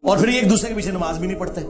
اور پھر یہ ایک دوسرے کے پیچھے نماز بھی نہیں پڑھتے.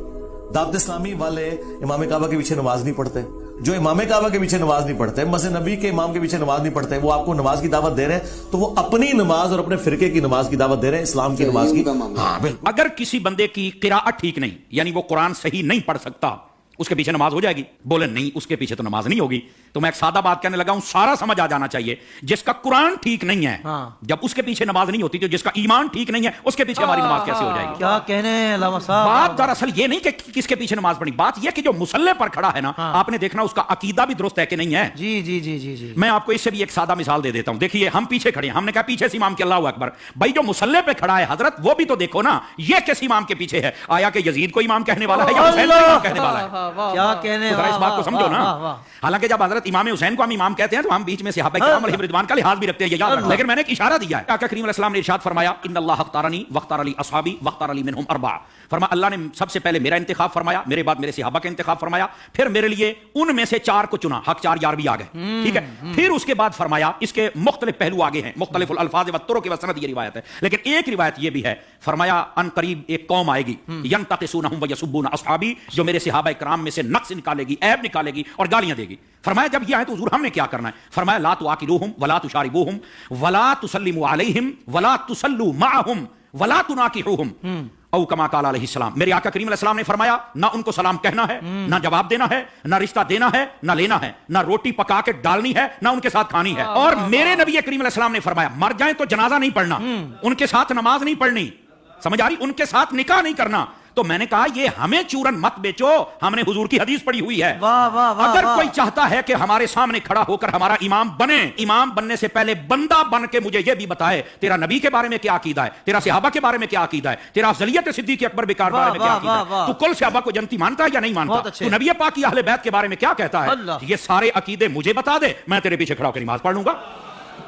دعوت اسلامی والے امام کعبہ کے پیچھے نماز نہیں پڑھتے. جو امام کعبہ کے پیچھے نماز نہیں پڑھتے, مسجد نبی کے امام کے پیچھے نماز نہیں پڑھتے, وہ آپ کو نماز کی دعوت دے رہے ہیں تو وہ اپنی نماز اور اپنے فرقے کی نماز کی دعوت دے رہے ہیں, اسلام کی نماز کی. ہاں بالکل. اگر کسی بندے کی قراءت ٹھیک نہیں, یعنی وہ قرآن صحیح نہیں پڑھ سکتا, اس کے پیچھے نماز ہو جائے گی؟ بولے نہیں, اس کے پیچھے تو نماز نہیں ہوگی. تو میں ایک سادہ بات کہنے لگا ہوں, سارا سمجھ آ جانا چاہیے. جس کا قرآن ٹھیک نہیں ہے, جب اس کے پیچھے نماز نہیں ہوتی, تو جس کا ایمان ٹھیک نہیں ہے اس کے پیچھے ہماری نماز کیسے ہو جائے گی؟ کیا کہنے ہیں علامہ صاحب. بات دراصل یہ نہیں کہ کس کے پیچھے نماز پڑھنی, بات یہ کہ جو مصلی پر کھڑا ہے نا, آپ نے دیکھنا اس کا عقیدہ بھی درست ہے کہ نہیں ہے. جی جی جی جی جی. میں آپ کو اس سے بھی ایک سادہ مثال دے دیتا ہوں. دیکھیے ہم پیچھے کھڑے ہیں, ہم نے کہا پیچھے سے امام کے اللہ اکبر. بھائی جو مصلی پہ کھڑا ہے حضرت, وہ بھی تو دیکھو نا, یہ کس امام کے پیچھے ہے؟ آیا کہ یزید کو امام کہنے والا ہے یا حسین کو امام کہنے والا ہے؟ کیا کہنے, ذرا اس بات کو سمجھو نا. حالانکہ جب حضرت امام حسین کو ہم امام کہتے ہیں تو ہم بیچ میں صحابہ کرام علیہم رضوان کا لحاظ بھی رکھتے ہیں, یہ یاد رکھنا. لیکن میں نے ایک اشارہ دیا ہے. آقا کریم علیہ السلام نے ارشاد فرمایا, ان اللہ اختارنی واختار علی اصحابی واختار علی منہم اربعہ. فرمایا اللہ نے سب سے پہلے میرا انتخاب فرمایا, میرے بعد میرے صحابہ کا انتخاب فرمایا, پھر میرے لیے ان میں سے 4 کو چنا. حق 4 یار بھی آ گئے, ٹھیک ہے. پھر اس کے بعد فرمایا, اس کے مختلف پہلو آگے ہیں, مختلف الفاظ و طرق و سند, یہ روایت ہے. لیکن ایک روایت یہ بھی ہے, فرمایا ان قریب ایک قوم آئے گی, ینتقصونہم ویسبون اصحابی, جو میرے صحابہ کرام میں سے نقص نکالے گی, عیب نکالے گی اور گالیاں دے گی. فرمایا جب یہ آئے تو حضور ہم نے کیا کرنا ہے؟ فرمایا لا تواکلوہم ولا تشاربوہم ولا تسلموا علیہم ولا تصلوا معہم ولا تناکحوہم او کما قال علیہ السلام. میرے آقا کریم علیہ السلام نے فرمایا, نہ ان کو سلام کہنا ہے, نہ جواب دینا ہے, نہ رشتہ دینا ہے, نہ لینا ہے, نہ روٹی پکا کے ڈالنی ہے, نہ ان کے ساتھ کھانی ہے. اور میرے نبی کریم علیہ السلام نے فرمایا, مر جائیں تو جنازہ نہیں پڑھنا, ان کے ساتھ نماز نہیں پڑھنی, سمجھ آ رہی, ان کے ساتھ نکاح نہیں کرنا. تو میں نے کہا یہ ہمیں چورن مت بیچو, ہم نے حضور کی حدیث پڑھی ہوئی ہے. اگر کوئی چاہتا ہے کہ ہمارے سامنے کھڑا ہو کر ہمارا امام بنے, امام بننے سے پہلے بندہ بن کے مجھے یہ بھی بتائے تیرا نبی کے بارے میں کیا عقیدہ ہے, تیرا صحابہ کے بارے میں کیا عقیدہ ہے, تیرا افضلیت صدیق اکبر بکار بارے میں کیا عقیدہ ہے, تو کل صحابہ کو جنتی مانتا ہے یا نہیں مانتا, تو نبی پاک کی اہل بیت کے بارے میں کیا کہتا ہے, یہ سارے عقیدے مجھے بتا دے, میں تیرے پیچھے کھڑا ہو کر نماز پڑھ لوں گا.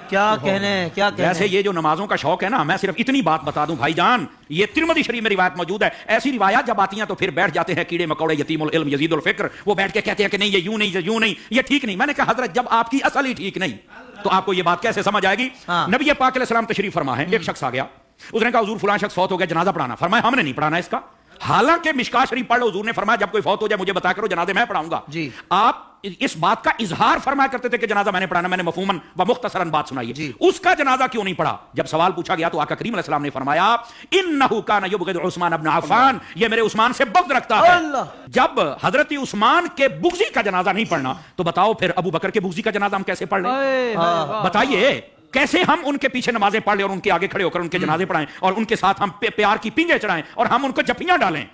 کیا کہنے, کیا کہنے. ویسے یہ جو نمازوں کا شوق ہے نا, میں صرف اتنی بات بتا دوں بھائی جان, یہ ترمذی شریف میں روایت موجود ہے. ایسی روایات جب آتی ہیں تو پھر بیٹھ جاتے ہیں کیڑے مکوڑے, یتیم العلم یزید الفکر, وہ بیٹھ کے کہتے ہیں کہ نہیں یہ یوں نہیں, یہ یوں نہیں, یہ ٹھیک نہیں. میں نے کہا حضرت جب آپ کی اصل ہی ٹھیک نہیں تو آپ کو یہ بات کیسے سمجھ آئے گی؟ نبی پاک علیہ السلام تشریف فرما ہے, ایک شخص آ گیا, اس نے کہا حضور فلاں شخص فوت ہو گیا, جنازہ پڑھانا. فرمایا ہم نے نہیں پڑھانا اس کا, حالانکہ مشکات شریف پڑھ لو, حضور نے فرمایا جب کوئی فوت ہو جائے مجھے بتا کرو, جنازے میں پڑھاؤں گا. جی. آپ اس بات کا اظہار فرمایا کرتے تھے کہ جنازہ میں نے پڑھانا, میں نے مفہوماً و مختصراً بات سنائی ہے. جی. اس کا جنازہ کیوں نہیں پڑھا؟ جب سوال پوچھا گیا تو آقا کریم علیہ السلام نے فرمایا انہ کان یبغض عثمان ابن عفان, یہ میرے عثمان سے بغض رکھتا ہے. جب حضرت عثمان کے بغضی کا جنازہ نہیں پڑھنا تو بتاؤ پھر ابو بکر کے بغضی کا جنازہ ہم کیسے پڑھ لیں؟ بتائیے کیسے ہم ان کے پیچھے نمازیں پڑھ لیں اور ان کے آگے کھڑے ہو کر ان کے جنازے پڑھائیں اور ان کے ساتھ ہم پیار کی پنجے چڑھائیں اور ہم ان کو جپیاں ڈالیں؟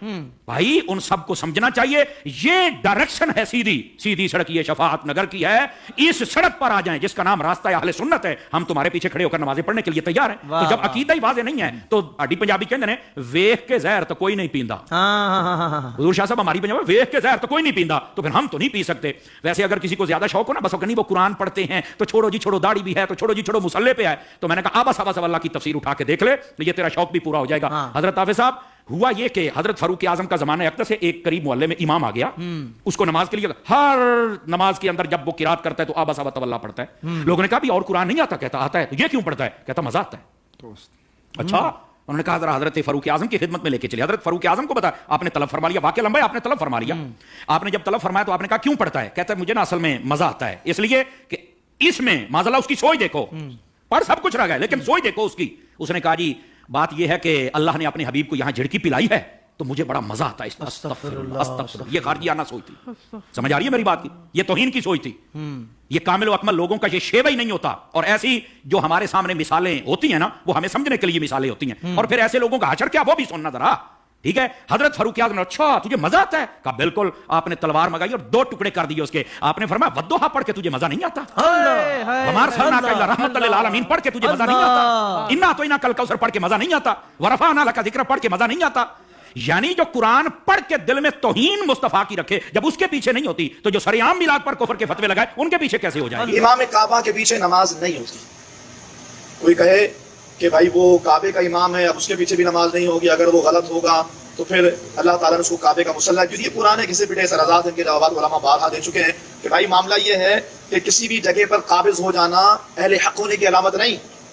بھائی ان سب کو سمجھنا چاہیے, یہ ڈائریکشن ہے سیدھی سڑک, یہ شفاعت نگر کی ہے. اس سڑک پر آ جائیں جس کا نام راستہ اہل سنت ہے, ہم تمہارے پیچھے کھڑے ہو کر نمازیں پڑھنے کے لیے تیار ہیں. تو جب عقیدہ ہی واضح نہیں ہے تو اڈی پنجابی کہتے ہیں ویکھ کے زہر تو کوئی نہیں پیندا. حضور شاہ صاحب ہماری پنجابی ویکھ کے زہر تو کوئی نہیں پیندا, تو پھر ہم تو نہیں پی سکتے. ویسے اگر کسی کو زیادہ شوق ہو نا, بس نہیں وہ قرآن پڑھتے ہیں تو چھوڑو جی چھوڑو, داڑھی بھی ہے تو چھوڑو جی چھوڑو, مصلی پہ ہے, تو میں نے کہا آبا صاحب اللہ کی تفسیر اٹھا کے دیکھ لے, یہ تیرا شوق بھی پورا ہو جائے گا. حضرت حافظ صاحب ہوا یہ کہ حضرت فاروق اعظم کا زمانہ اقدس سے ایک قریب محلے میں امام آ گیا, اس کو نماز کے لیے ہر نماز کے اندر جب وہ قرات کرتا ہے تو آبا صاحب اللہ پڑھتا ہے. لوگوں نے کہا بھی اور قرآن نہیں آتا؟ کہتا آتا ہے. تو یہ کیوں پڑھتا ہے؟ کہتا مزہ آتا ہے. اچھا, انہوں نے کہا ذرا حضرت فاروق اعظم کی خدمت میں لے کے چلے. حضرت فاروق اعظم کو بتا آپ نے طلب فرما لیا, واقعہ لمبا ہے, آپ نے طلب فرما لیا. آپ نے جب طلب فرمایا تو آپ نے کہا کیوں پڑھتا ہے؟ کہتا ہے مجھے نا اصل میں مزہ آتا ہے, اس لیے کہ اس میں معاذ اللہ اس کی سوچ دیکھو, پڑھ سب کچھ رہ گیا لیکن سوچ دیکھو اس کی. اس نے کہا جی بات یہ ہے کہ اللہ نے اپنے حبیب کو یہاں جھڑکی پلائی ہے تو مجھے بڑا مزہ آتا ہے. استغفر اللہ, یہ خارجیانہ سوچ تھی. سمجھ آ رہی ہے میری بات کی؟ یہ توہین کی سوچ تھی. یہ کامل و اکمل لوگوں کا یہ شیوہ ہی نہیں ہوتا. اور ایسی جو ہمارے سامنے مثالیں ہوتی ہیں نا, وہ ہمیں سمجھنے کے لیے مثالیں ہوتی ہیں, اور پھر ایسے لوگوں کا حشر کیا وہ بھی سننا ذرا. ٹھیک ہے, حضرت فاروق اعظم نے اچھا تجھے مزہ آتا ہے؟ کہا بالکل. آپ نے تلوار منگائی اور 2 ٹکڑے کر دیے اس کے. آپ نے فرمایا ودوحا پڑھ کے تجھے مزہ نہیں آتا؟ ہمار سرناک الا رحمت للعالمین پڑھ کے تجھے مزہ نہیں آتا؟ انا تو انا کل کوثر پڑھ کے مزہ نہیں آتا؟ ورفعنا لک ذکر پڑھ کے مزہ نہیں آتا؟ یعنی جو قرآن پڑھ کے دل میں توہین مصطفیٰ کی رکھے, جب اس کے پیچھے نہیں ہوتی تو جو سریعام میلاد پر کفر کے فتوے لگائے ان کے پیچھے کیسے ہو جائے گی؟ امام کعبہ کے پیچھے نماز نہیں ہوتی. کوئی کہے کہ بھائی وہ کعبے کا امام ہے, اب اس کے پیچھے بھی نماز نہیں ہوگی, اگر وہ غلط ہوگا تو پھر اللہ تعالیٰ نے اس کو کعبے کا مصلی, کیونکہ یہ پرانے کسی پٹے اعتراضات ان کے جوابات علماء بارہا دے چکے ہیں کہ بھائی معاملہ یہ ہے کہ کسی بھی جگہ پر قابض ہو جانا اہل حق ہونے کی علامت نہیں.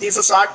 360